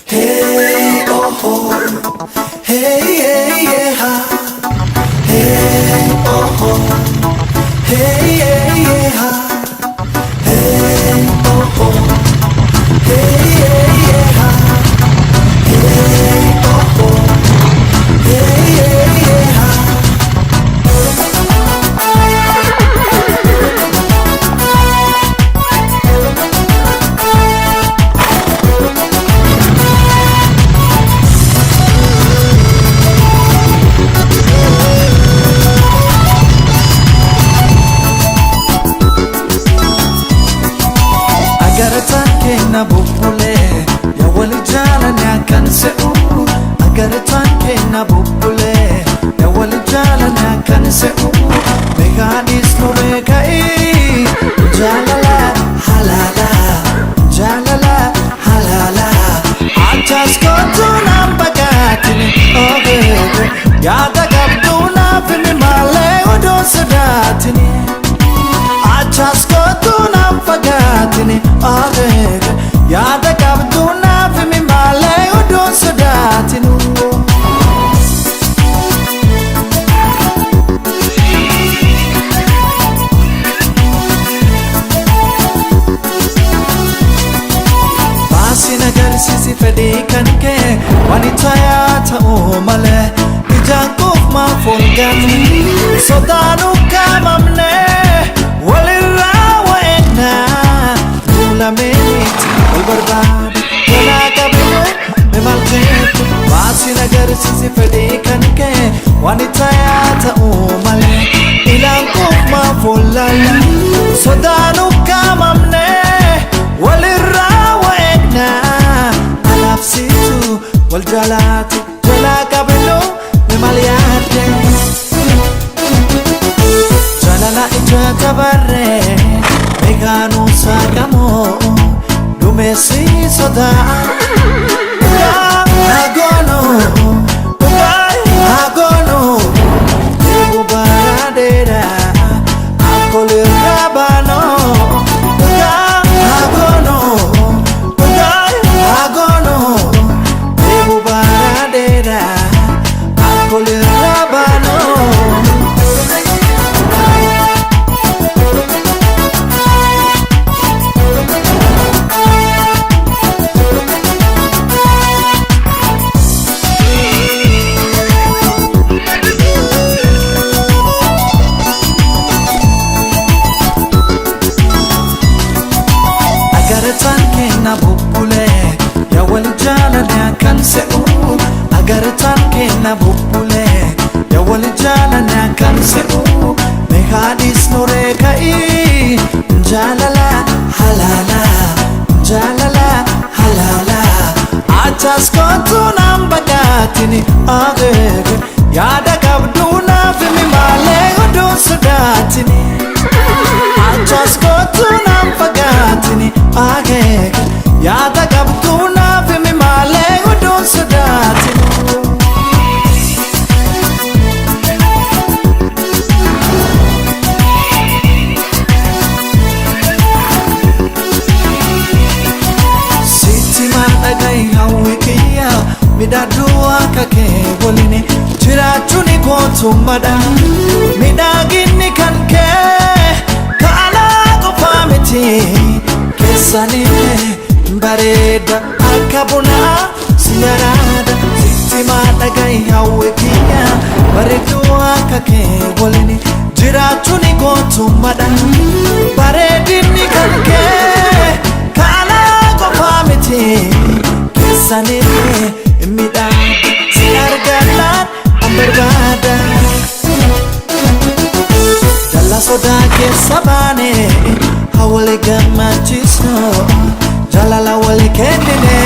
Hey, oh, oh. Hey, hey, yeah, ha. Hey, oh, oh. Hey, hey, yeah, ha. Hey, oh, oh. Hey, hey, yeah, ha. Hey, oh, oh. Hey, hey, yeah, ha. Agaratan kena bukule ya wali jalan ya kan seu. Agaratan kena bukule ya wali jalan ya kan seu. Megadis no megai jalala halala jalala halala. Ajas ko tu nampagatini okay ya takap tu na pimi male odo sedatini. Ajas ko tu nampagatini okay ya takap tu na pimi male odo sedatini. Sisi fedi kanke wanita ya ta'u male ijankuf ma fulgani sodanu kamamne walira wa enna dula menit ulbarbad wala kabino memalqet basi nagar sisi fedi kanke wanita ya ta'u male ijankuf ma fulgani sodanu kamamne walira wa enna Situ wal jalati jala kabelo me maliate jalala ija tabarre megano sagamo dumesi soda agono agono debu baradera akole rabano agono Agaratan kena bukule ya wali jalan ya kan seu. Agaratan kena bukule ya wali jalan ya kan seu. Mehadis nore kai jalala halala jalala halala. Atas kontu nambagatini agege ya dakabduna fimi male odo sedatini. Atas kontu nambagatini agege ya dakabduna fimi male odo sedatini. Midadua kake bolini jirachuni kotumada midagini kanke kala kopamiti kesani bareda akabuna sinarada sitima dagai hawekia baredua kake bolini jirachuni kotumada baredini kanke kala kopamiti kesani Midad sinargalat amberbada Jalla soda ke sabane hawale gamachisno Jalla la wale kendine